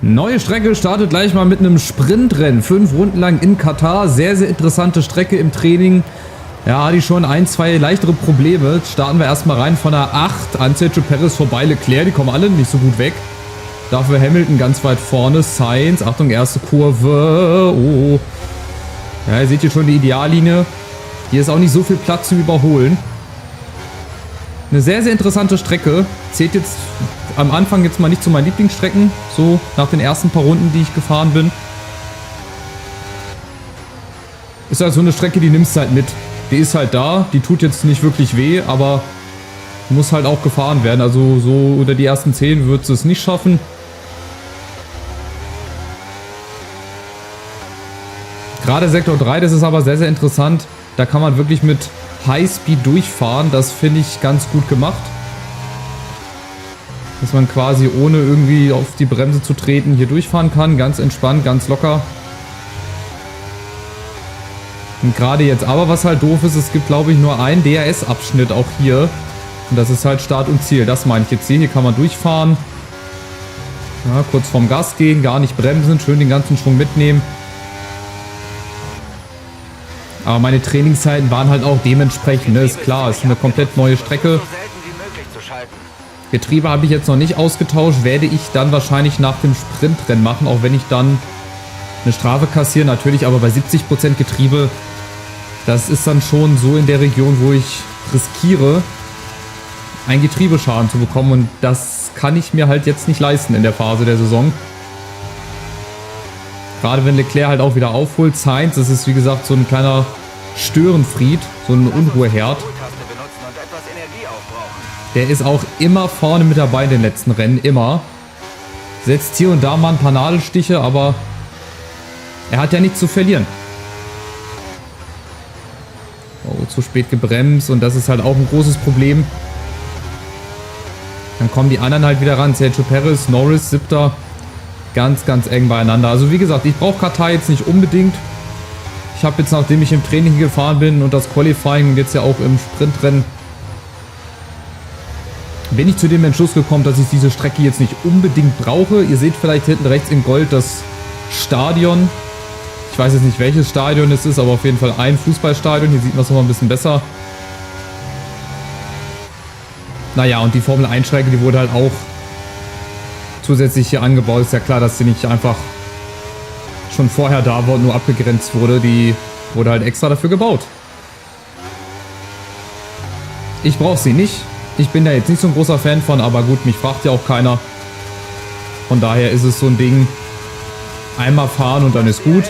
Neue Strecke startet gleich mal mit einem Sprintrennen. 5 Runden lang in Katar. Sehr, sehr interessante Strecke im Training. Ja, hatte ich schon 1, 2 leichtere Probleme. Jetzt starten wir erstmal rein von der 8 an Sergio Perez vorbei. Leclerc, die kommen alle nicht so gut weg. Dafür Hamilton ganz weit vorne. Sainz, Achtung, erste Kurve. Oh. Ja, ihr seht hier schon die Ideallinie. Hier ist auch nicht so viel Platz zum Überholen. Eine sehr, sehr interessante Strecke. Zählt jetzt am Anfang jetzt mal nicht zu meinen Lieblingsstrecken. So nach den ersten paar Runden, die ich gefahren bin. Ist halt so eine Strecke, die nimmst du halt mit. Die ist halt da. Die tut jetzt nicht wirklich weh, aber muss halt auch gefahren werden. Also so unter die ersten 10 wird es nicht schaffen. Gerade Sektor 3, das ist aber sehr, sehr interessant. Da kann man wirklich mit Highspeed durchfahren. Das finde ich ganz gut gemacht. Dass man quasi ohne irgendwie auf die Bremse zu treten hier durchfahren kann. Ganz entspannt, ganz locker. Und gerade jetzt aber, was halt doof ist, es gibt glaube ich nur einen DRS-Abschnitt auch hier. Und das ist halt Start und Ziel. Das meine ich jetzt hier. Hier kann man durchfahren. Ja, kurz vorm Gas gehen, gar nicht bremsen, schön den ganzen Schwung mitnehmen. Aber meine Trainingszeiten waren halt auch dementsprechend, ne? Ist klar, ist eine komplett neue Strecke. Getriebe habe ich jetzt noch nicht ausgetauscht, werde ich dann wahrscheinlich nach dem Sprintrennen machen, auch wenn ich dann eine Strafe kassiere, natürlich, aber bei 70% Getriebe, das ist dann schon so in der Region, wo ich riskiere, einen Getriebeschaden zu bekommen und das kann ich mir halt jetzt nicht leisten in der Phase der Saison. Gerade wenn Leclerc halt auch wieder aufholt. Sainz, das ist wie gesagt so ein kleiner Störenfried, so ein Unruheherd. Der ist auch immer vorne mit dabei in den letzten Rennen, immer. Setzt hier und da mal ein paar Nadelstiche, aber er hat ja nichts zu verlieren. Oh, zu spät gebremst und das ist halt auch ein großes Problem. Dann kommen die anderen halt wieder ran. Sergio Perez, Norris, 7. Ganz, ganz eng beieinander. Also wie gesagt, ich brauche Katar jetzt nicht unbedingt. Ich habe jetzt, nachdem ich im Training gefahren bin und das Qualifying und jetzt ja auch im Sprintrennen, bin ich zu dem Entschluss gekommen, dass ich diese Strecke jetzt nicht unbedingt brauche. Ihr seht vielleicht hinten rechts in Gold das Stadion. Ich weiß jetzt nicht, welches Stadion es ist, aber auf jeden Fall ein Fußballstadion. Hier sieht man es nochmal ein bisschen besser. Naja, und die Formel 1 Strecke, die wurde halt auch zusätzlich hier angebaut. Ist ja klar, dass sie nicht einfach schon vorher da war und nur abgegrenzt wurde. Die wurde halt extra dafür gebaut. Ich brauche sie nicht. Ich bin da jetzt nicht so ein großer Fan von, aber gut, mich fragt ja auch keiner. Von daher ist es so ein Ding, einmal fahren und dann ist gut.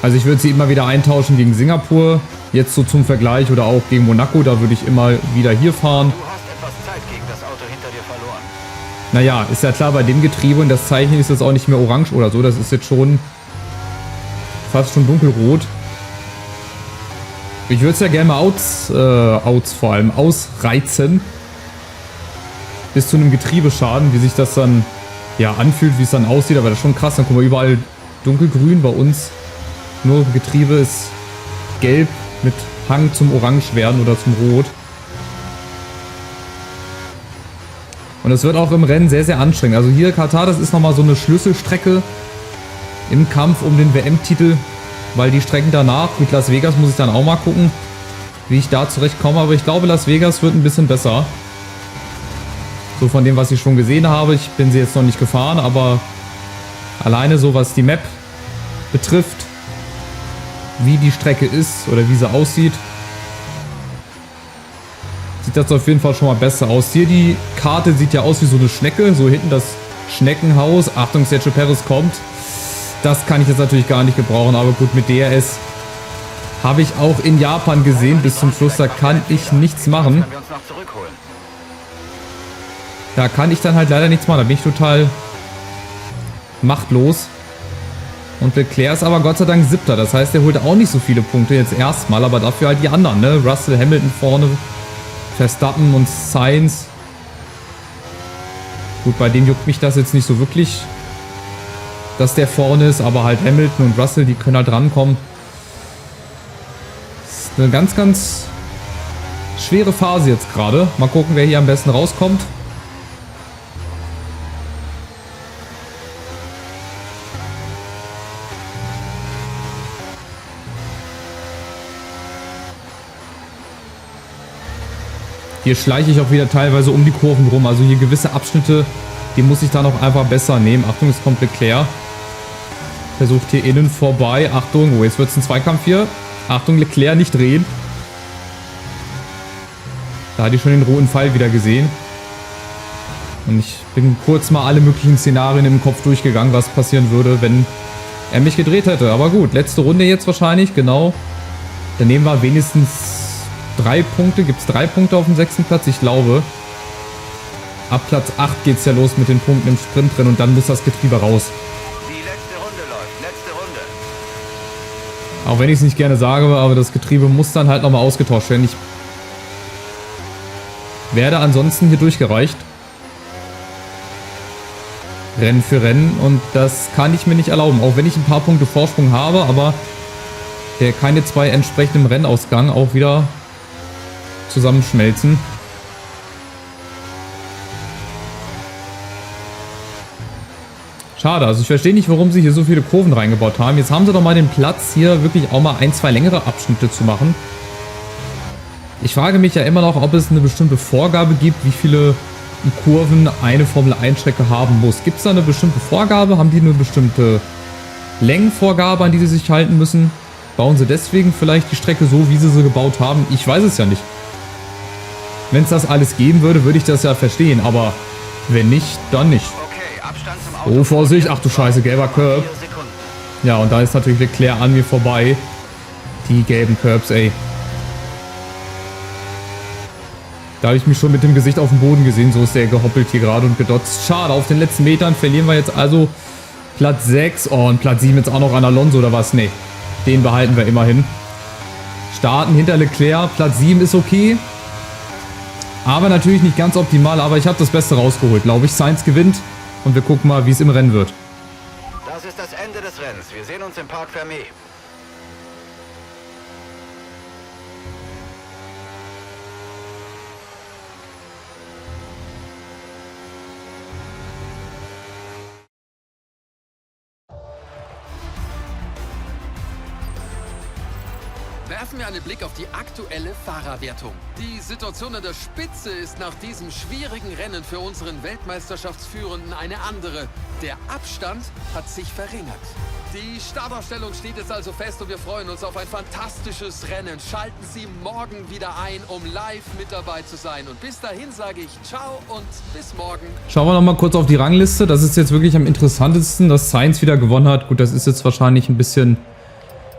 Also ich würde sie immer wieder eintauschen gegen Singapur, jetzt so zum Vergleich, oder auch gegen Monaco, da würde ich immer wieder hier fahren. Naja, ist ja klar, bei dem Getriebe und das Zeichen ist das auch nicht mehr orange oder so, das ist jetzt schon fast schon dunkelrot. Ich würde es ja gerne mal vor allem ausreizen. Bis zu einem Getriebeschaden, wie sich das dann ja anfühlt, wie es dann aussieht, aber das ist schon krass. Dann gucken wir überall dunkelgrün, bei uns nur Getriebe ist gelb mit Hang zum Orange werden oder zum Rot. Und es wird auch im Rennen sehr, sehr anstrengend. Also hier Katar, das ist nochmal so eine Schlüsselstrecke im Kampf um den WM-Titel, weil die Strecken danach, mit Las Vegas muss ich dann auch mal gucken, wie ich da zurechtkomme. Aber ich glaube, Las Vegas wird ein bisschen besser. So von dem, was ich schon gesehen habe. Ich bin sie jetzt noch nicht gefahren, aber alleine so, was die Map betrifft, wie die Strecke ist oder wie sie aussieht, sieht das auf jeden Fall schon mal besser aus. Hier die Karte sieht ja aus wie so eine Schnecke. So hinten das Schneckenhaus. Achtung, Sergio Perez kommt. Das kann ich jetzt natürlich gar nicht gebrauchen, aber gut, mit DRS habe ich auch in Japan gesehen. Bis zum Schluss, da kann ich nichts machen. Da kann ich dann halt leider nichts machen. Da bin ich total machtlos. Und Leclerc ist aber Gott sei Dank 7. Das heißt, er holt auch nicht so viele Punkte jetzt erstmal, aber dafür halt die anderen, ne? Russell, Hamilton vorne, Verstappen und Sainz. Gut, bei dem juckt mich das jetzt nicht so wirklich, dass der vorne ist, aber halt Hamilton und Russell, die können halt rankommen. Das ist eine ganz, ganz schwere Phase jetzt gerade. Mal gucken, wer hier am besten rauskommt. Hier schleiche ich auch wieder teilweise um die Kurven rum. Also hier gewisse Abschnitte, die muss ich dann auch einfach besser nehmen. Achtung, es kommt Leclerc. Versucht hier innen vorbei. Achtung, oh, jetzt wird es ein Zweikampf hier. Achtung, Leclerc nicht drehen. Da hatte ich schon den roten Pfeil wieder gesehen. Und ich bin kurz mal alle möglichen Szenarien im Kopf durchgegangen, was passieren würde, wenn er mich gedreht hätte. Aber gut, letzte Runde jetzt wahrscheinlich, genau. Dann nehmen wir wenigstens 3 Punkte. Gibt es 3 Punkte auf dem 6. Platz? Ich glaube. Ab Platz 8 geht es ja los mit den Punkten im Sprint drin und dann muss das Getriebe raus. Die letzte Runde läuft. Letzte Runde. Auch wenn ich es nicht gerne sage, aber das Getriebe muss dann halt nochmal ausgetauscht werden. Ich werde ansonsten hier durchgereicht. Rennen für Rennen und das kann ich mir nicht erlauben. Auch wenn ich ein paar Punkte Vorsprung habe, aber der keine 2 entsprechenden Rennausgang auch wieder zusammenschmelzen. Schade, also ich verstehe nicht, warum sie hier so viele Kurven reingebaut haben. Jetzt haben sie doch mal den Platz, hier wirklich auch mal 1, 2 längere Abschnitte zu machen. Ich frage mich ja immer noch, ob es eine bestimmte Vorgabe gibt, wie viele Kurven eine Formel-1-Strecke haben muss. Gibt es da eine bestimmte Vorgabe? Haben die eine bestimmte Längenvorgabe, an die sie sich halten müssen? Bauen sie deswegen vielleicht die Strecke so, wie sie sie gebaut haben? Ich weiß es ja nicht. Wenn es das alles geben würde, würde ich das ja verstehen, aber wenn nicht, dann nicht. Okay, Abstand zum Auto. Oh, Vorsicht. Ach du Scheiße, gelber Curb. 4 Sekunden. Ja, und da ist natürlich Leclerc an mir vorbei. Die gelben Curbs, ey. Da habe ich mich schon mit dem Gesicht auf dem Boden gesehen. So ist der gehoppelt hier gerade und gedotzt. Schade, auf den letzten Metern verlieren wir jetzt also Platz 6. Oh, und Platz 7 jetzt auch noch an Alonso oder was? Nee, den behalten wir immerhin. Starten hinter Leclerc. Platz 7 ist okay. Aber natürlich nicht ganz optimal. Aber ich habe das Beste rausgeholt, glaube ich. Sainz gewinnt. Und wir gucken mal, wie es im Rennen wird. Das ist das Ende des Rennens. Wir sehen uns im Parc Fermé. Werfen wir einen Blick auf die aktuelle Fahrerwertung. Die Situation an der Spitze ist nach diesem schwierigen Rennen für unseren Weltmeisterschaftsführenden eine andere. Der Abstand hat sich verringert. Die Startaufstellung steht jetzt also fest und wir freuen uns auf ein fantastisches Rennen. Schalten Sie morgen wieder ein, um live mit dabei zu sein. Und bis dahin sage ich ciao und bis morgen. Schauen wir noch mal kurz auf die Rangliste. Das ist jetzt wirklich am interessantesten, dass Sainz wieder gewonnen hat. Gut, das ist jetzt wahrscheinlich ein bisschen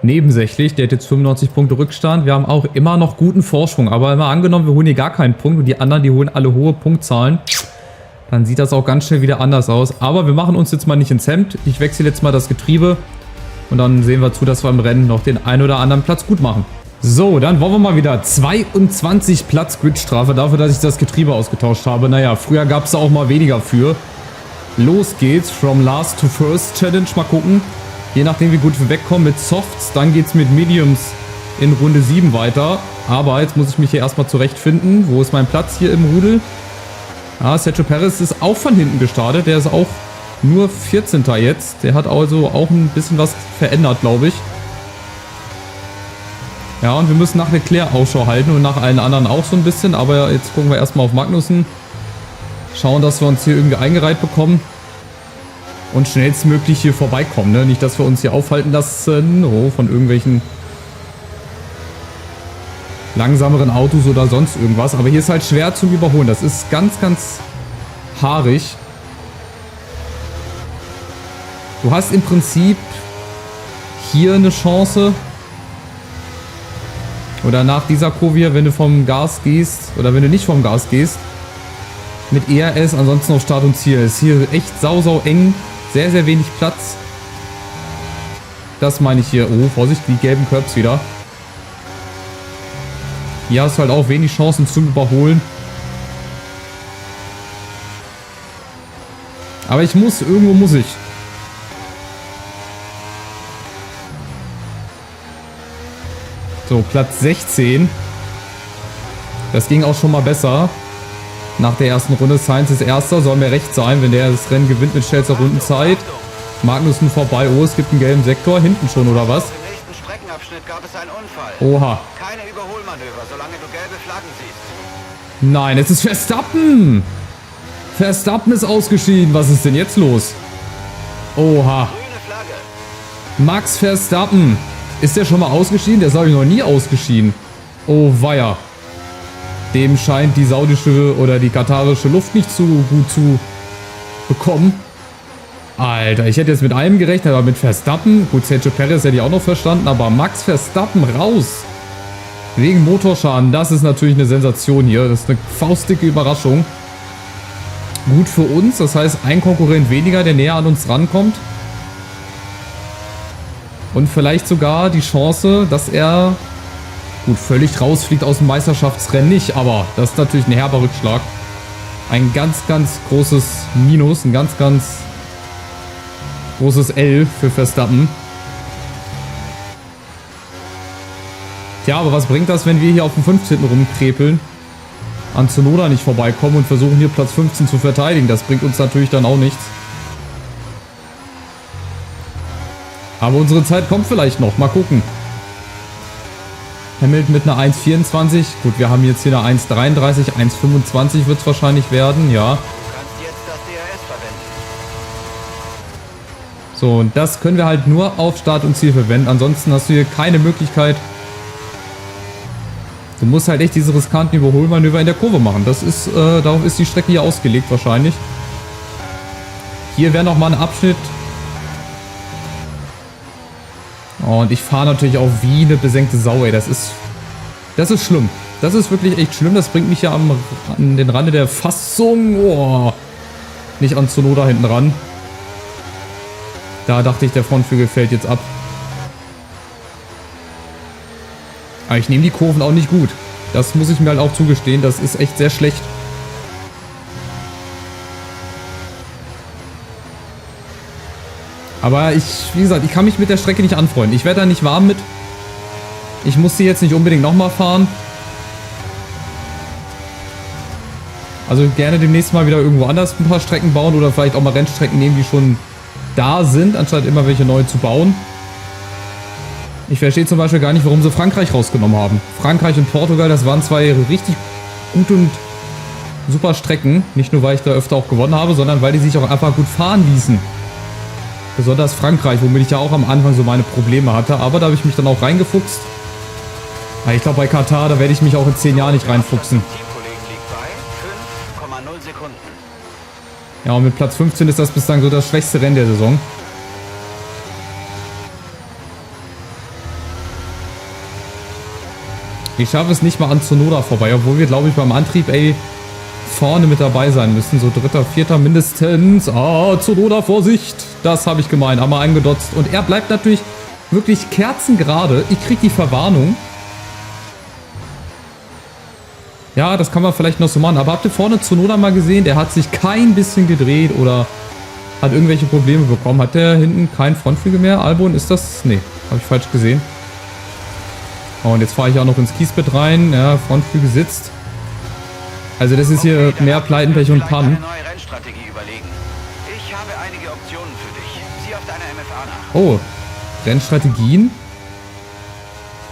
nebensächlich. Der hat jetzt 95 Punkte Rückstand. Wir haben auch immer noch guten Vorsprung. Aber immer angenommen, wir holen hier gar keinen Punkt und die anderen, die holen alle hohe Punktzahlen, dann sieht das auch ganz schnell wieder anders aus. Aber wir machen uns jetzt mal nicht ins Hemd. Ich wechsle jetzt mal das Getriebe und dann sehen wir zu, dass wir im Rennen noch den ein oder anderen Platz gut machen. So, dann wollen wir mal wieder 22 Platz Gridstrafe dafür, dass ich das Getriebe ausgetauscht habe. Naja, früher gab es da auch mal weniger für. Los geht's. From Last to First Challenge. Mal gucken. Je nachdem, wie gut wir wegkommen mit Softs, dann geht es mit Mediums in Runde 7 weiter. Aber jetzt muss ich mich hier erstmal zurechtfinden. Wo ist mein Platz hier im Rudel? Ah, Sergio Perez ist auch von hinten gestartet. Der ist auch nur 14. jetzt. Der hat also auch ein bisschen was verändert, glaube ich. Ja, und wir müssen nach Leclerc Ausschau halten und nach allen anderen auch so ein bisschen. Aber jetzt gucken wir erstmal auf Magnussen. Schauen, dass wir uns hier irgendwie eingereiht bekommen. Und schnellstmöglich hier vorbeikommen, ne? Nicht, dass wir uns hier aufhalten lassen von irgendwelchen langsameren Autos oder sonst irgendwas. Aber hier ist halt schwer zum Überholen. Das ist ganz, ganz haarig. Du hast im Prinzip hier eine Chance. Oder nach dieser Kurve hier, wenn du vom Gas gehst. Oder wenn du nicht vom Gas gehst. Mit ERS, ansonsten auf Start und Ziel. Ist hier echt sau eng. Sehr, sehr wenig Platz. Das meine ich hier. Oh, Vorsicht, die gelben Curbs wieder. Hier hast du halt auch wenig Chancen zum Überholen. Aber ich muss, irgendwo muss ich. So, Platz 16. Das ging auch schon mal besser. Nach der ersten Runde, Sainz ist Erster, soll mir recht sein, wenn der das Rennen gewinnt mit schnellster Rundenzeit. Magnussen vorbei, oh, es gibt einen gelben Sektor, hinten schon, oder was? Im nächsten Streckenabschnitt gab es einen Unfall. Oha. Keine Überholmanöver, solange du gelbe Flaggen siehst. Nein, es ist Verstappen! Verstappen ist ausgeschieden, was ist denn jetzt los? Oha. Grüne Flagge. Max Verstappen. Ist der schon mal ausgeschieden? Der ist, glaube ich, noch nie ausgeschieden. Oh weia. Dem scheint die saudische oder die katarische Luft nicht so gut zu bekommen. Alter, ich hätte jetzt mit einem gerechnet, aber mit Verstappen. Gut, Sergio Perez hätte ich auch noch verstanden, aber Max Verstappen raus. Wegen Motorschaden, das ist natürlich eine Sensation hier. Das ist eine faustdicke Überraschung. Gut für uns, das heißt ein Konkurrent weniger, der näher an uns rankommt. Und vielleicht sogar die Chance, dass er, gut, völlig rausfliegt aus dem Meisterschaftsrennen nicht, aber das ist natürlich ein herber Rückschlag. Ein ganz, ganz großes Minus, ein ganz, ganz großes L für Verstappen. Tja, aber was bringt das, wenn wir hier auf dem 15. rumkrepeln, an Tsunoda nicht vorbeikommen und versuchen hier Platz 15 zu verteidigen? Das bringt uns natürlich dann auch nichts. Aber unsere Zeit kommt vielleicht noch. Mal gucken. Hamilton mit einer 1,24. Gut, wir haben jetzt hier eine 1,33. 1,25 wird es wahrscheinlich werden, ja. Du kannst jetzt das DRS verwenden. So, und das können wir halt nur auf Start und Ziel verwenden. Ansonsten hast du hier keine Möglichkeit. Du musst halt echt diese riskanten Überholmanöver in der Kurve machen. Das ist, darauf ist die Strecke hier ausgelegt wahrscheinlich. Hier wäre nochmal ein Abschnitt. Und ich fahre natürlich auch wie eine besenkte Sau, ey. Das ist schlimm. Das ist wirklich echt schlimm. Das bringt mich ja an den Rande der Fassung. Oh. Nicht an Tsunoda hinten ran. Da dachte ich, der Frontflügel fällt jetzt ab. Aber ich nehme die Kurven auch nicht gut. Das muss ich mir halt auch zugestehen. Das ist echt sehr schlecht. Aber wie gesagt, ich kann mich mit der Strecke nicht anfreunden. Ich werde da nicht warm mit. Ich muss sie jetzt nicht unbedingt nochmal fahren. Also gerne demnächst mal wieder irgendwo anders ein paar Strecken bauen oder vielleicht auch mal Rennstrecken nehmen, die schon da sind, anstatt immer welche neu zu bauen. Ich verstehe zum Beispiel gar nicht, warum sie Frankreich rausgenommen haben. Frankreich und Portugal, das waren zwei richtig gute und super Strecken. Nicht nur, weil ich da öfter auch gewonnen habe, sondern weil die sich auch einfach gut fahren ließen. Besonders Frankreich, womit ich ja auch am Anfang so meine Probleme hatte. Aber da habe ich mich dann auch reingefuchst. Ich glaube, bei Katar, da werde ich mich auch in 10 Jahren nicht reinfuchsen. Teamkollegen liegt bei 5,0 Sekunden. Ja, und mit Platz 15 ist das bislang so das schwächste Rennen der Saison. Ich schaffe es nicht mal an Tsunoda vorbei, obwohl wir, glaube ich, beim Antrieb, vorne mit dabei sein müssen. So dritter, vierter mindestens. Ah, Tsunoda, Vorsicht! Das habe ich gemeint, einmal eingedotzt. Und er bleibt natürlich wirklich kerzengerade. Ich kriege die Verwarnung. Ja, das kann man vielleicht noch so machen. Aber habt ihr vorne Tsunoda mal gesehen? Der hat sich kein bisschen gedreht oder hat irgendwelche Probleme bekommen. Hat der hinten kein Frontflügel mehr? Albon, ist das? Nee, habe ich falsch gesehen. Oh, und jetzt fahre ich auch noch ins Kiesbett rein. Ja, Frontflügel sitzt. Also das ist hier mehr Pleiten, Pech und Pannen. Eine neue Rennstrategie überlegen. Ich habe einige Optionen für dich. Sieh auf deiner MFA nach. Oh, Rennstrategien?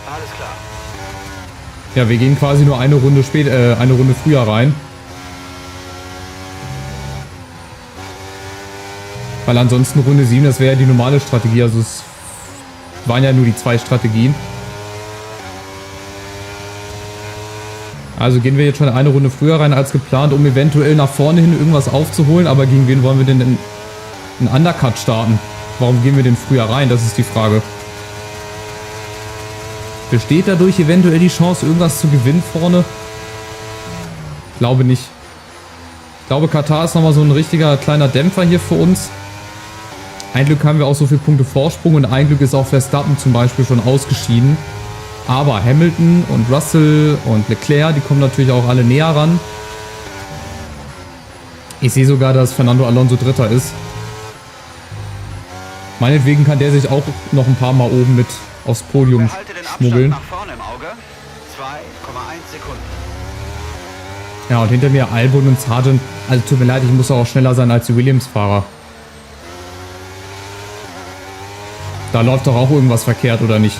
Alles klar. Ja, wir gehen quasi nur eine Runde eine Runde früher rein. Weil ansonsten Runde 7, das wäre ja die normale Strategie. Also es waren ja nur die 2 Strategien. Also gehen wir jetzt schon eine Runde früher rein als geplant, um eventuell nach vorne hin irgendwas aufzuholen. Aber gegen wen wollen wir denn einen Undercut starten? Warum gehen wir denn früher rein? Das ist die Frage. Besteht dadurch eventuell die Chance, irgendwas zu gewinnen vorne? Ich glaube nicht. Ich glaube, Katar ist nochmal so ein richtiger kleiner Dämpfer hier für uns. Ein Glück haben wir auch so viele Punkte Vorsprung und ein Glück ist auch Verstappen zum Beispiel schon ausgeschieden. Aber Hamilton und Russell und Leclerc, die kommen natürlich auch alle näher ran. Ich sehe sogar, dass Fernando Alonso Dritter ist. Meinetwegen kann der sich auch noch ein paar Mal oben mit aufs Podium Behalte den Abstand schmuggeln. nach vorne im Auge. 2,1 Sekunden. Ja, und hinter mir Albon und Sargent. Also tut mir leid, ich muss auch schneller sein als die Williams-Fahrer. Da läuft doch auch irgendwas verkehrt, oder nicht?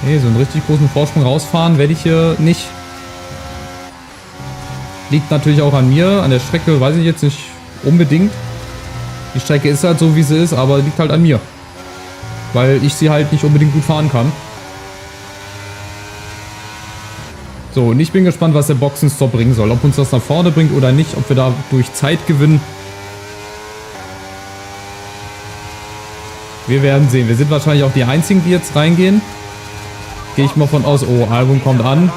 Nee, so einen richtig großen Vorsprung rausfahren werde ich hier nicht. Liegt natürlich auch an mir, an der Strecke, weiß ich jetzt nicht unbedingt. Die Strecke ist halt so, wie sie ist, aber liegt halt an mir. Weil ich sie halt nicht unbedingt gut fahren kann. So, und ich bin gespannt, was der Boxenstopp bringen soll. Ob uns das nach vorne bringt oder nicht, ob wir da durch Zeit gewinnen. Wir werden sehen. Wir sind wahrscheinlich auch die Einzigen, die jetzt reingehen. Gehe ich mal von aus. Oh, Albon kommt an.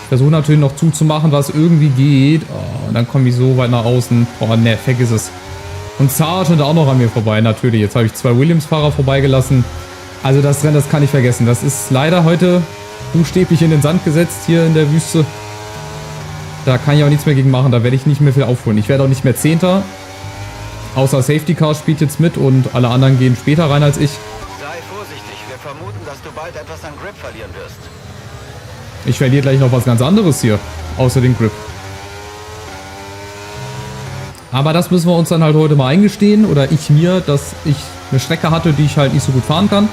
Versuche natürlich noch zuzumachen, was irgendwie geht. Oh, und dann komme ich so weit nach außen. Oh, ne, vergiss es. Und Sargent auch noch an mir vorbei, natürlich. Jetzt habe ich 2 Williams-Fahrer vorbeigelassen. Also das Rennen, das kann ich vergessen. Das ist leider heute buchstäblich in den Sand gesetzt hier in der Wüste. Da kann ich auch nichts mehr gegen machen. Da werde ich nicht mehr viel aufholen. Ich werde auch nicht mehr 10. Außer Safety Car spielt jetzt mit und alle anderen gehen später rein als ich. Sei vorsichtig, wir vermuten, dass du bald etwas an Grip verlieren wirst. Ich verliere gleich noch was ganz anderes hier, außer den Grip. Aber das müssen wir uns dann halt heute mal eingestehen, oder ich mir, dass ich eine Strecke hatte, die ich halt nicht so gut fahren kann.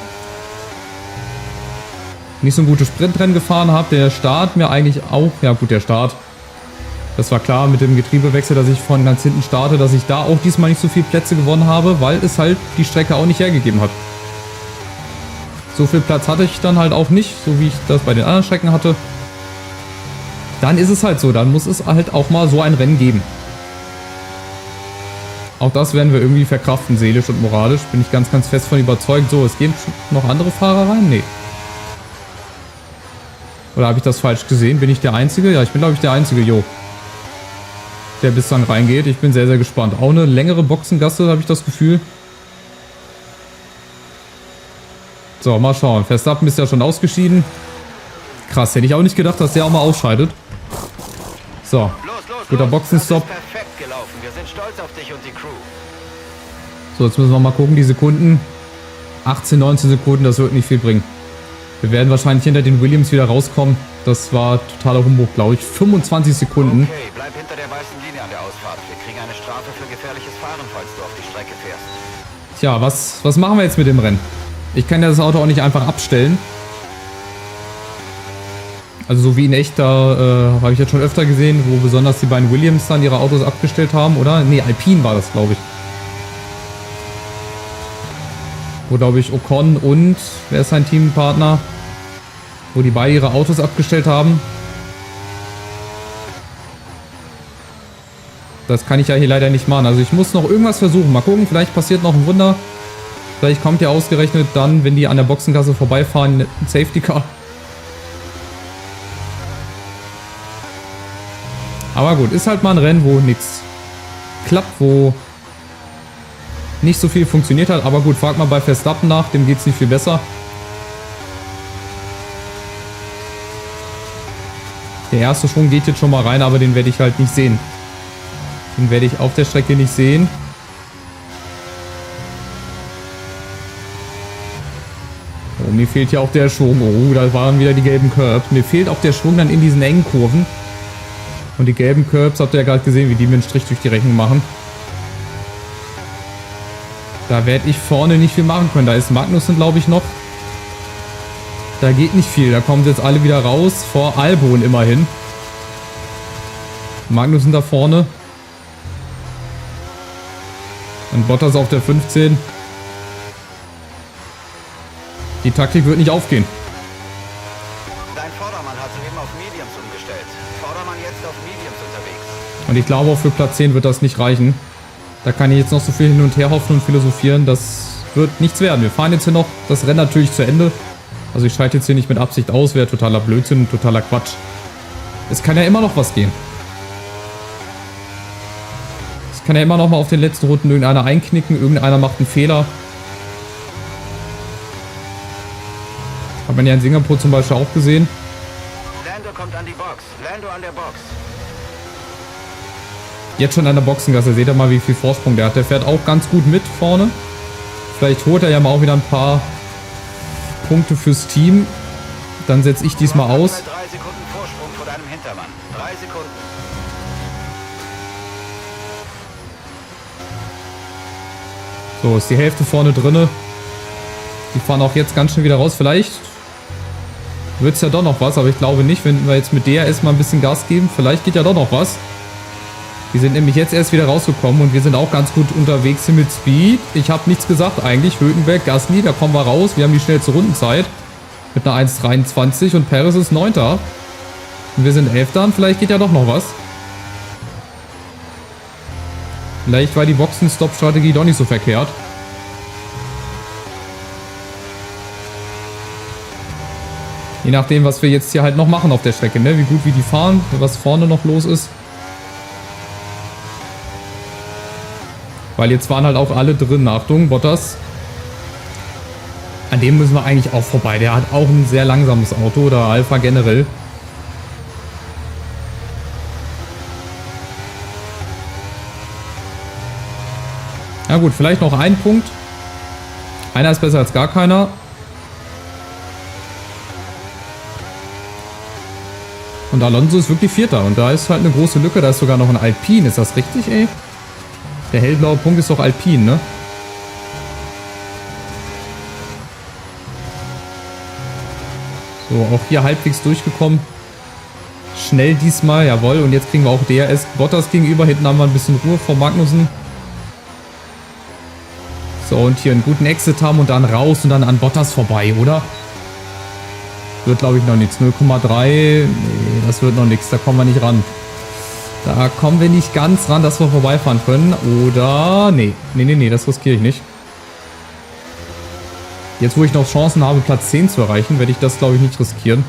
Nicht so ein gutes Sprintrennen gefahren habe. Der Start mir eigentlich auch, ja gut, der Start. Das war klar mit dem Getriebewechsel, dass ich von ganz hinten starte, dass ich da auch diesmal nicht so viele Plätze gewonnen habe, weil es halt die Strecke auch nicht hergegeben hat. So viel Platz hatte ich dann halt auch nicht, so wie ich das bei den anderen Strecken hatte. Dann ist es halt so, dann muss es halt auch mal so ein Rennen geben. Auch das werden wir irgendwie verkraften, seelisch und moralisch. Bin ich ganz, ganz fest von überzeugt. So, es gehen noch andere Fahrer rein? Nee. Oder habe ich das falsch gesehen? Bin ich der Einzige? Ja, ich bin, glaube ich, der Einzige, jo. Der bis dann reingeht. Ich bin sehr, sehr gespannt. Auch eine längere Boxengasse, habe ich das Gefühl. So, mal schauen. Verstappen ist ja schon ausgeschieden. Krass, hätte ich auch nicht gedacht, dass der auch mal ausscheidet. So, guter Boxenstopp. Perfekt gelaufen. Wir sind stolz auf dich und die Crew. So, jetzt müssen wir mal gucken, die Sekunden. 18, 19 Sekunden, das wird nicht viel bringen. Wir werden wahrscheinlich hinter den Williams wieder rauskommen. Das war totaler Humbug, glaube ich. 25 Sekunden. Okay, bleib hinter der weißen Linie an der Ausfahrt. Wir kriegen eine Strafe für gefährliches Fahren, falls du auf die Strecke fährst. Tja, was machen wir jetzt mit dem Rennen? Ich kann ja das Auto auch nicht einfach abstellen. Also so wie in echt, da habe ich jetzt schon öfter gesehen, wo besonders die beiden Williams dann ihre Autos abgestellt haben, oder? Nee, Alpine war das, glaube ich. Wo, glaube ich, Ocon und, wer ist sein Teampartner? Wo die beide ihre Autos abgestellt haben. Das kann ich ja hier leider nicht machen. Also ich muss noch irgendwas versuchen. Mal gucken, vielleicht passiert noch ein Wunder. Vielleicht kommt ja ausgerechnet dann, wenn die an der Boxengasse vorbeifahren, ein Safety Car. Aber gut, ist halt mal ein Rennen, wo nichts klappt, wo nicht so viel funktioniert hat. Aber gut, frag mal bei Verstappen nach, dem geht es nicht viel besser. Der erste Schwung geht jetzt schon mal rein, aber den werde ich halt nicht sehen. Den werde ich auf der Strecke nicht sehen. Oh, mir fehlt ja auch der Schwung. Oh, da waren wieder die gelben Curbs. Mir fehlt auch der Schwung dann in diesen engen Kurven. Und die gelben Curbs, habt ihr ja gerade gesehen, wie die mir einen Strich durch die Rechnung machen. Da werde ich vorne nicht viel machen können. Da ist Magnussen, glaube ich, noch. Da geht nicht viel. Da kommen sie jetzt alle wieder raus. Vor Albon immerhin. Magnussen da vorne. Und Bottas auf der 15. Die Taktik wird nicht aufgehen. Dein Vordermann hat soeben auf Mediums umgestellt. Vordermann jetzt auf Mediums unterwegs. Und ich glaube, auch für Platz 10 wird das nicht reichen. Da kann ich jetzt noch so viel hin und her hoffen und philosophieren. Das wird nichts werden. Wir fahren jetzt hier noch das Rennen natürlich zu Ende. Also ich schalte jetzt hier nicht mit Absicht aus. Wäre totaler Blödsinn, totaler Quatsch. Es kann ja immer noch was gehen. Es kann ja immer noch mal auf den letzten Runden irgendeiner einknicken. Irgendeiner macht einen Fehler. Hat man ja in Singapur zum Beispiel auch gesehen. Lando kommt an die Box. Lando an der Box. Jetzt schon an der Boxengasse. Seht ihr mal, wie viel Vorsprung der hat. Der fährt auch ganz gut mit vorne. Vielleicht holt er ja mal auch wieder ein paar Punkte fürs Team. Dann setze ich diesmal aus. 3 Sekunden Vorsprung vor deinem Hintermann. 3 Sekunden. So, ist die Hälfte vorne drinne. Die fahren auch jetzt ganz schnell wieder raus. Vielleicht wird es ja doch noch was, aber ich glaube nicht, wenn wir jetzt mit DRS mal ein bisschen Gas geben. Vielleicht geht ja doch noch was. Die sind nämlich jetzt erst wieder rausgekommen und wir sind auch ganz gut unterwegs hier mit Speed. Ich habe nichts gesagt eigentlich. Hülkenberg, Gasly, da kommen wir raus. Wir haben die schnellste Rundenzeit mit einer 1,23 und Perez ist 9. Und wir sind 11. Und vielleicht geht ja doch noch was. Vielleicht war die Boxen-Stop-Strategie doch nicht so verkehrt. Je nachdem, was wir jetzt hier halt noch machen auf der Strecke, ne? Wie gut wie die fahren, was vorne noch los ist. Weil jetzt waren halt auch alle drin. Achtung, Bottas. An dem müssen wir eigentlich auch vorbei. Der hat auch ein sehr langsames Auto oder Alpha generell. Ja gut, vielleicht noch ein Punkt. Einer ist besser als gar keiner. Und Alonso ist wirklich Vierter. Und da ist halt eine große Lücke. Da ist sogar noch ein Alpine. Ist das richtig, ey? Der hellblaue Punkt ist doch Alpine, ne? So, auch hier halbwegs durchgekommen. Schnell diesmal, jawohl. Und jetzt kriegen wir auch DRS Bottas gegenüber. Hinten haben wir ein bisschen Ruhe vor Magnussen. So, und hier einen guten Exit haben und dann raus und dann an Bottas vorbei, oder? Wird, glaube ich, noch nichts. 0,3. Nee, das wird noch nichts. Da kommen wir nicht ran. Da kommen wir nicht ganz ran, dass wir vorbeifahren können. Oder... Nee. Nee, das riskiere ich nicht. Jetzt, wo ich noch Chancen habe, Platz 10 zu erreichen, werde ich das, glaube ich, nicht riskieren.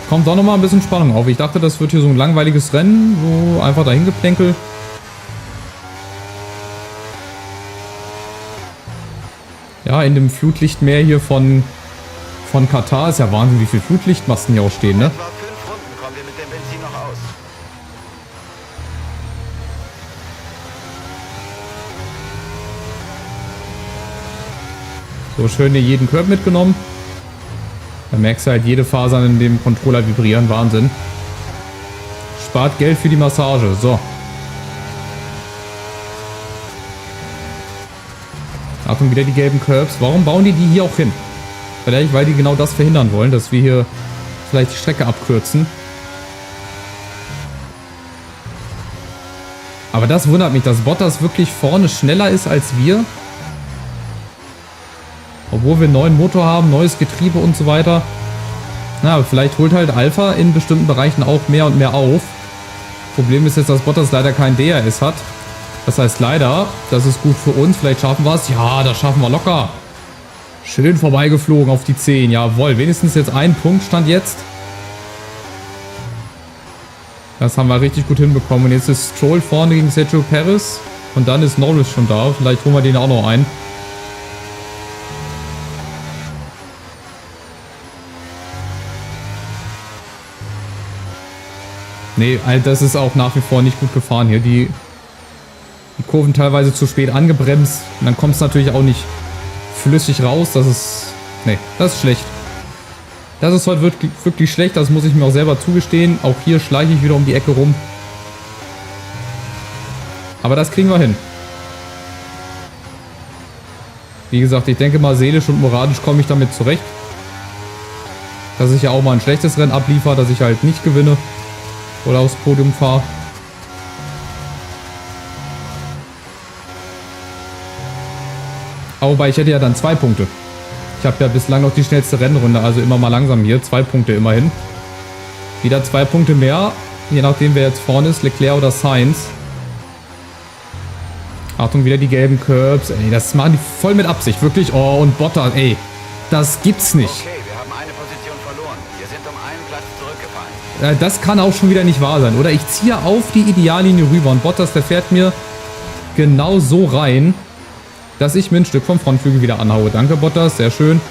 Kommt doch nochmal ein bisschen Spannung auf. Ich dachte, das wird hier so ein langweiliges Rennen. So einfach dahin geplänkelt. Ja, in dem Flutlichtmeer hier von Katar ist ja Wahnsinn, wie viele Flutlichtmasten hier auch stehen, ne? Etwa 5 Runden kommen wir mit dem Benzin noch aus. So schön hier jeden Curb mitgenommen. Da merkst du halt jede Faser in dem Controller vibrieren. Wahnsinn. Spart Geld für die Massage. So. Achtung, wieder die gelben Curbs. Warum bauen die hier auch hin? Vielleicht, weil die genau das verhindern wollen, dass wir hier vielleicht die Strecke abkürzen. Aber das wundert mich, dass Bottas wirklich vorne schneller ist als wir. Obwohl wir einen neuen Motor haben, neues Getriebe und so weiter. Na, aber vielleicht holt halt Alpha in bestimmten Bereichen auch mehr und mehr auf. Problem ist jetzt, dass Bottas leider kein DRS hat. Das heißt leider, das ist gut für uns. Vielleicht schaffen wir es. Ja, das schaffen wir locker. Schön vorbeigeflogen auf die 10. Jawohl, wenigstens jetzt ein Punkt stand jetzt. Das haben wir richtig gut hinbekommen. Und jetzt ist Stroll vorne gegen Sergio Perez. Und dann ist Norris schon da. Vielleicht holen wir den auch noch ein. Nee, das ist auch nach wie vor nicht gut gefahren hier. Die Kurven teilweise zu spät angebremst. Und dann kommt es natürlich auch nicht flüssig raus. Das ist... Nee, das ist schlecht. Das ist heute wirklich schlecht. Das muss ich mir auch selber zugestehen. Auch hier schleiche ich wieder um die Ecke rum. Aber das kriegen wir hin. Wie gesagt, ich denke mal, seelisch und moralisch komme ich damit zurecht. Dass ich ja auch mal ein schlechtes Rennen abliefere. Dass ich halt nicht gewinne. Oder aufs Podium fahre. Wobei, ich hätte ja dann 2 Punkte. Ich habe ja bislang noch die schnellste Rennrunde, also immer mal langsam hier. 2 Punkte immerhin. Wieder 2 Punkte mehr, je nachdem wer jetzt vorne ist, Leclerc oder Sainz. Achtung, wieder die gelben Curbs. Ey, das machen die voll mit Absicht, wirklich. Oh, und Bottas, ey, das gibt's nicht. Okay, wir haben eine Position verloren. Wir sind um einen Platz zurückgefallen. Das kann auch schon wieder nicht wahr sein, oder? Ich ziehe auf die Ideallinie rüber und Bottas, der fährt mir genau so rein, dass ich mir ein Stück vom Frontflügel wieder anhaue. Danke, Bottas, sehr schön.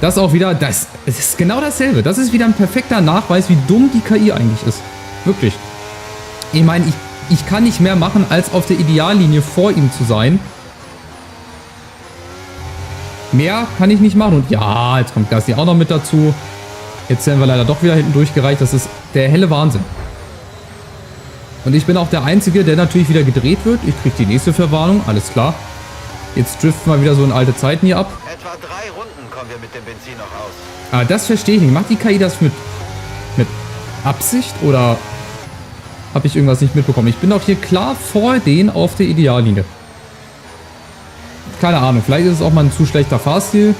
Das auch wieder, es ist genau dasselbe. Das ist wieder ein perfekter Nachweis, wie dumm die KI eigentlich ist. Wirklich. Ich meine, ich kann nicht mehr machen, als auf der Ideallinie vor ihm zu sein. Mehr kann ich nicht machen. Und ja, jetzt kommt Gasly auch noch mit dazu. Jetzt werden wir leider doch wieder hinten durchgereicht. Das ist der helle Wahnsinn. Und ich bin auch der Einzige, der natürlich wieder gedreht wird. Ich kriege die nächste Verwarnung, alles klar. Jetzt driften wir wieder so in alte Zeiten hier ab. Etwa 3 Runden kommen wir mit dem Benzin noch aus. Aber das verstehe ich nicht. Macht die KI das mit Absicht oder habe ich irgendwas nicht mitbekommen? Ich bin doch hier klar vor denen auf der Ideallinie. Keine Ahnung, vielleicht ist es auch mal ein zu schlechter Fahrstil.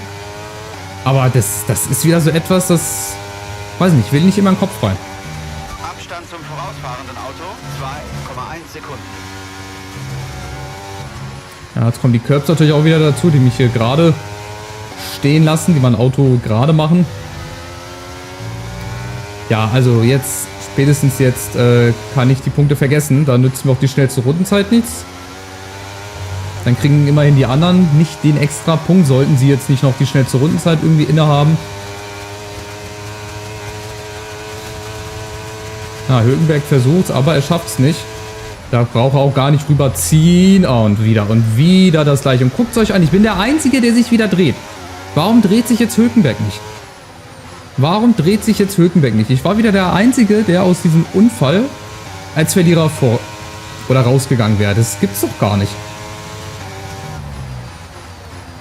Aber das ist wieder so etwas, das, weiß nicht, will nicht in meinen Kopf rein. Abstand zum vorausfahrenden Auto 2,1 Sekunden. Ja, jetzt kommen die Curbs natürlich auch wieder dazu, die mich hier gerade stehen lassen, die mein Auto gerade machen. Ja, also jetzt, spätestens jetzt kann ich die Punkte vergessen. Da nützt mir auch die schnellste Rundenzeit nichts. Dann kriegen immerhin die anderen nicht den extra Punkt, sollten sie jetzt nicht noch die schnellste Rundenzeit irgendwie innehaben. Ja, Hülkenberg versucht's, aber er schafft's nicht. Da braucht er auch gar nicht rüberziehen. Und wieder das gleiche. Und guckt euch an, ich bin der Einzige, der sich wieder dreht. Warum dreht sich jetzt Hülkenberg nicht? Warum dreht sich jetzt Hülkenberg nicht? Ich war wieder der Einzige, der aus diesem Unfall als Verlierer rausgegangen wäre. Das gibt's doch gar nicht.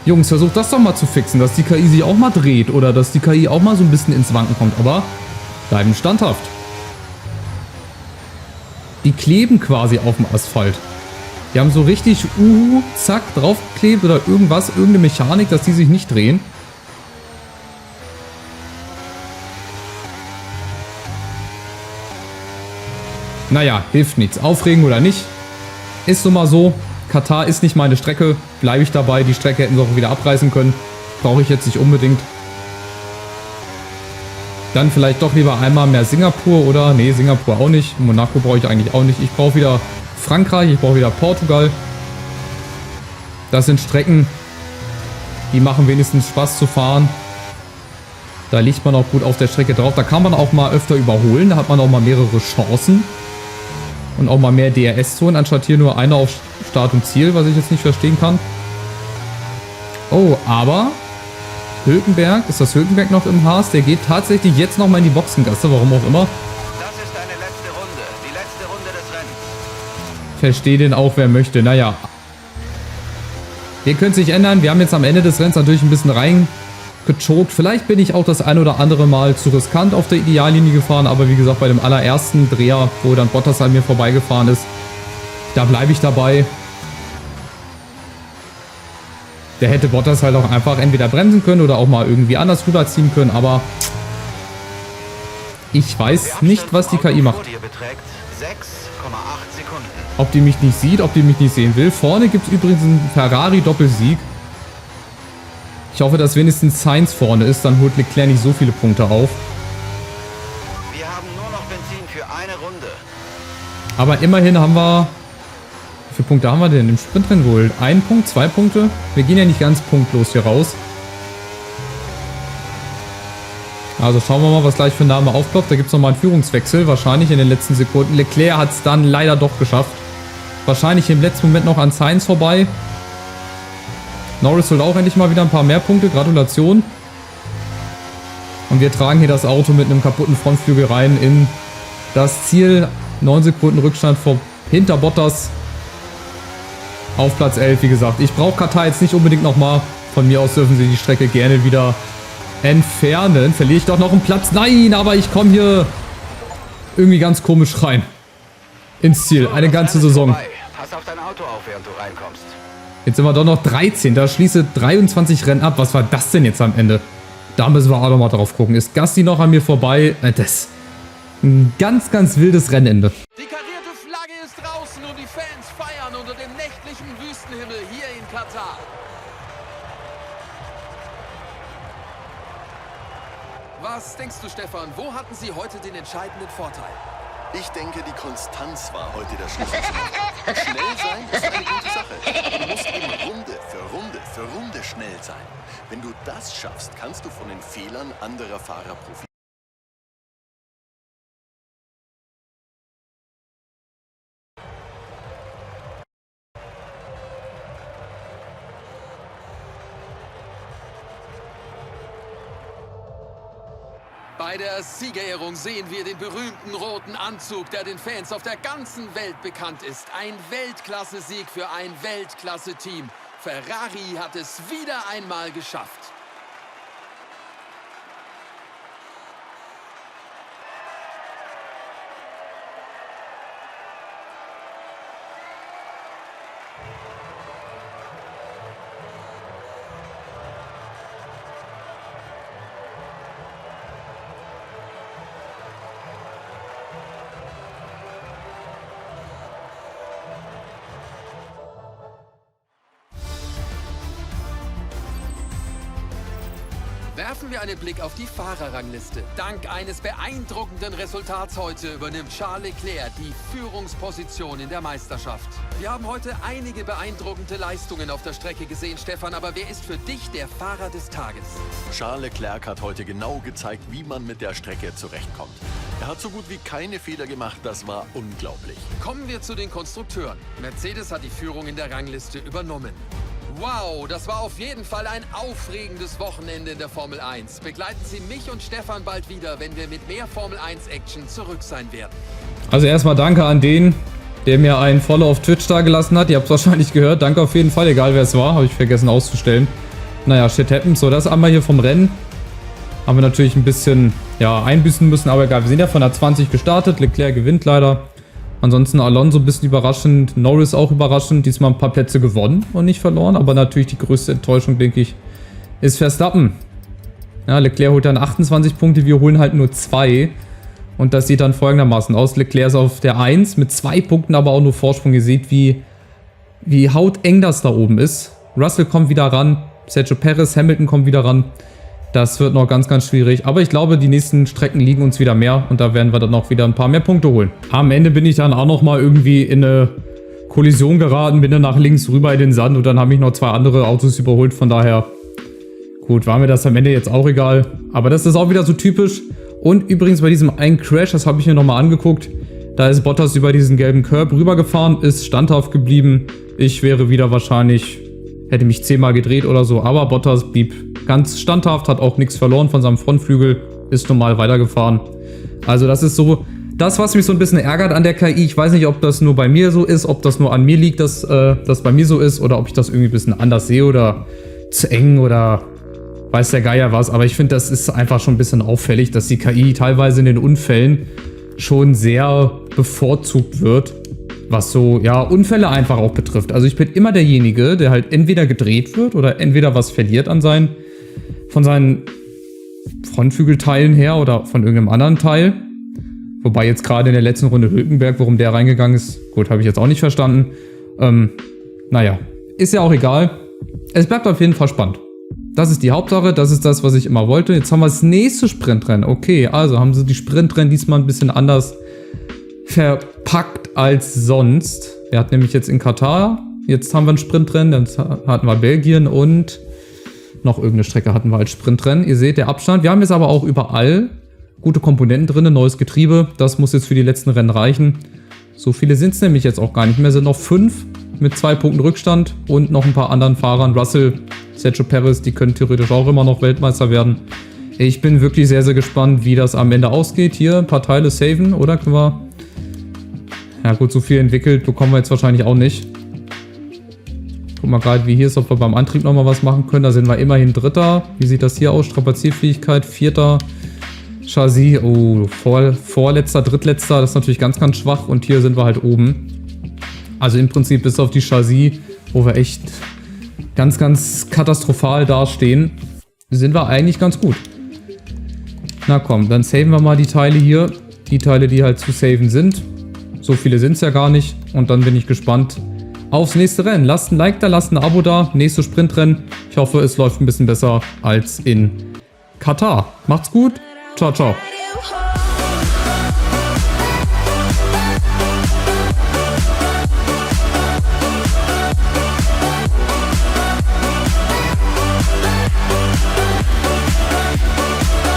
Jungs, versucht das doch mal zu fixen, dass die KI sich auch mal dreht oder dass die KI auch mal so ein bisschen ins Wanken kommt. Aber bleiben standhaft. Die kleben quasi auf dem Asphalt. Die haben so richtig zack, draufgeklebt oder irgendwas, irgendeine Mechanik, dass die sich nicht drehen. Naja, hilft nichts. Aufregen oder nicht. Ist nun mal so. Katar ist nicht meine Strecke. Bleibe ich dabei. Die Strecke hätten sie auch wieder abreißen können. Brauche ich jetzt nicht unbedingt. Dann vielleicht doch lieber einmal mehr Singapur oder... Nee, Singapur auch nicht. Monaco brauche ich eigentlich auch nicht. Ich brauche wieder Frankreich. Ich brauche wieder Portugal. Das sind Strecken, die machen wenigstens Spaß zu fahren. Da liegt man auch gut auf der Strecke drauf. Da kann man auch mal öfter überholen. Da hat man auch mal mehrere Chancen. Und auch mal mehr DRS-Zonen, anstatt hier nur einer auf Start und Ziel, was ich jetzt nicht verstehen kann. Oh, aber Hülkenberg, ist das Hülkenberg noch im Haas? Der geht tatsächlich jetzt nochmal in die Boxengasse, warum auch immer. Das ist deine letzte Runde, die letzte Runde des Rennens. Verstehe den auch, wer möchte. Naja. Wir können sich ändern. Wir haben jetzt am Ende des Rennens natürlich ein bisschen reingechoked. Vielleicht bin ich auch das ein oder andere Mal zu riskant auf der Ideallinie gefahren. Aber wie gesagt, bei dem allerersten Dreher, wo dann Bottas an mir vorbeigefahren ist, da bleibe ich dabei. Der hätte Bottas halt auch einfach entweder bremsen können oder auch mal irgendwie anders rüberziehen können. Aber ich weiß nicht, was die KI macht. Ob die mich nicht sieht, ob die mich nicht sehen will. Vorne gibt es übrigens einen Ferrari-Doppelsieg. Ich hoffe, dass wenigstens Sainz vorne ist. Dann holt Leclerc nicht so viele Punkte auf. Wir haben nur noch Benzin für eine Runde. Aber immerhin haben wir... Wie viele Punkte haben wir denn im Sprintrennen wohl? 1 Punkt, 2 Punkte? Wir gehen ja nicht ganz punktlos hier raus. Also schauen wir mal, was gleich für ein Name aufploppt. Da gibt es nochmal einen Führungswechsel. Wahrscheinlich in den letzten Sekunden. Leclerc hat es dann leider doch geschafft. Wahrscheinlich im letzten Moment noch an Sainz vorbei. Norris holt auch endlich mal wieder ein paar mehr Punkte. Gratulation. Und wir tragen hier das Auto mit einem kaputten Frontflügel rein in das Ziel. 9 Sekunden Rückstand hinter Bottas. Auf Platz 11, wie gesagt. Ich brauche Katar jetzt nicht unbedingt nochmal. Von mir aus dürfen sie die Strecke gerne wieder entfernen. Verliere ich doch noch einen Platz? Nein, aber ich komme hier irgendwie ganz komisch rein. Ins Ziel. Eine ganze Saison. Pass auf dein Auto auf, während du reinkommst. Jetzt sind wir doch noch 13. Da schließe 23 Rennen ab. Was war das denn jetzt am Ende? Da müssen wir auch noch mal drauf gucken. Ist Gasly noch an mir vorbei? Das ist ein ganz, ganz wildes Rennende. Die karierte Flagge ist draußen und die Fans feiern unter dem nächtlichen Wüstenhimmel hier in Katar. Was denkst du, Stefan? Wo hatten sie heute den entscheidenden Vorteil? Ich denke, die Konstanz war heute der Schlüssel zum Erfolg. Schnell sein ist eine gute Sache. Aber du musst eben Runde für Runde für Runde schnell sein. Wenn du das schaffst, kannst du von den Fehlern anderer Fahrer profitieren. Bei der Siegerehrung sehen wir den berühmten roten Anzug, der den Fans auf der ganzen Welt bekannt ist. Ein Weltklasse-Sieg für ein Weltklasse-Team. Ferrari hat es wieder einmal geschafft. Werfen wir einen Blick auf die Fahrerrangliste. Dank eines beeindruckenden Resultats heute übernimmt Charles Leclerc die Führungsposition in der Meisterschaft. Wir haben heute einige beeindruckende Leistungen auf der Strecke gesehen, Stefan, aber wer ist für dich der Fahrer des Tages? Charles Leclerc hat heute genau gezeigt, wie man mit der Strecke zurechtkommt. Er hat so gut wie keine Fehler gemacht, das war unglaublich. Kommen wir zu den Konstrukteuren. Mercedes hat die Führung in der Rangliste übernommen. Wow, das war auf jeden Fall ein aufregendes Wochenende in der Formel 1. Begleiten Sie mich und Stefan bald wieder, wenn wir mit mehr Formel 1 Action zurück sein werden. Also erstmal danke an den, der mir ein Follow auf Twitch da gelassen hat. Ihr habt es wahrscheinlich gehört. Danke auf jeden Fall, egal wer es war. Habe ich vergessen auszustellen. Naja, shit happens. So, das einmal hier vom Rennen. Haben wir natürlich ein bisschen, ja, einbüßen müssen, aber egal. Wir sind ja von der 20 gestartet. Leclerc gewinnt leider. Ansonsten Alonso ein bisschen überraschend, Norris auch überraschend, diesmal ein paar Plätze gewonnen und nicht verloren, aber natürlich die größte Enttäuschung, denke ich, ist Verstappen. Ja, Leclerc holt dann 28 Punkte, wir holen halt nur 2 und das sieht dann folgendermaßen aus. Leclerc ist auf der 1 mit 2 Punkten, aber auch nur Vorsprung. Ihr seht, wie hauteng das da oben ist. Russell kommt wieder ran, Sergio Perez, Hamilton kommt wieder ran. Das wird noch ganz, ganz schwierig. Aber ich glaube, die nächsten Strecken liegen uns wieder mehr. Und da werden wir dann auch wieder ein paar mehr Punkte holen. Am Ende bin ich dann auch noch mal irgendwie in eine Kollision geraten. Bin dann nach links rüber in den Sand. Und dann haben mich noch 2 andere Autos überholt. Von daher, gut, war mir das am Ende jetzt auch egal. Aber das ist auch wieder so typisch. Und übrigens bei diesem einen Crash, das habe ich mir noch mal angeguckt. Da ist Bottas über diesen gelben Curb rübergefahren. Ist standhaft geblieben. Ich wäre wieder wahrscheinlich... Hätte mich 10-mal gedreht oder so, aber Bottas blieb ganz standhaft, hat auch nichts verloren von seinem Frontflügel, ist normal weitergefahren. Also das ist so das, was mich so ein bisschen ärgert an der KI. Ich weiß nicht, ob das nur bei mir so ist, ob das nur an mir liegt, dass das bei mir so ist, oder ob ich das irgendwie ein bisschen anders sehe oder zu eng oder weiß der Geier was. Aber ich finde, das ist einfach schon ein bisschen auffällig, dass die KI teilweise in den Unfällen schon sehr bevorzugt wird. Was so, ja, Unfälle einfach auch betrifft. Also ich bin immer derjenige, der halt entweder gedreht wird oder entweder was verliert an von seinen Frontflügelteilen her oder von irgendeinem anderen Teil. Wobei jetzt gerade in der letzten Runde Hülkenberg, warum der reingegangen ist, gut, habe ich jetzt auch nicht verstanden. Naja, ist ja auch egal. Es bleibt auf jeden Fall spannend. Das ist die Hauptsache, das ist das, was ich immer wollte. Jetzt haben wir das nächste Sprintrennen. Okay, also haben sie die Sprintrennen diesmal ein bisschen anders verpackt als sonst. Wir hatten nämlich jetzt in Katar, jetzt haben wir ein Sprintrennen, dann hatten wir Belgien und noch irgendeine Strecke hatten wir als Sprintrennen. Ihr seht, der Abstand. Wir haben jetzt aber auch überall gute Komponenten drin, neues Getriebe. Das muss jetzt für die letzten Rennen reichen. So viele sind es nämlich jetzt auch gar nicht mehr. Es sind noch 5 mit 2 Punkten Rückstand und noch ein paar anderen Fahrern. Russell, Sergio Perez, die können theoretisch auch immer noch Weltmeister werden. Ich bin wirklich sehr, sehr gespannt, wie das am Ende ausgeht. Hier ein paar Teile saven, oder? Können wir... Ja gut, so viel entwickelt bekommen wir jetzt wahrscheinlich auch nicht. Guck mal gerade, wie hier ist, ob wir beim Antrieb nochmal was machen können. Da sind wir immerhin Dritter. Wie sieht das hier aus? Strapazierfähigkeit, 4. Chassis, oh, Vorletzter, Drittletzter. Das ist natürlich ganz, ganz schwach. Und hier sind wir halt oben. Also im Prinzip bis auf die Chassis, wo wir echt ganz, ganz katastrophal dastehen, sind wir eigentlich ganz gut. Na komm, dann saven wir mal die Teile hier. Die Teile, die halt zu saven sind. So viele sind es ja gar nicht. Und dann bin ich gespannt aufs nächste Rennen. Lasst ein Like da, lasst ein Abo da. Nächstes Sprintrennen. Ich hoffe, es läuft ein bisschen besser als in Katar. Macht's gut. Ciao, ciao.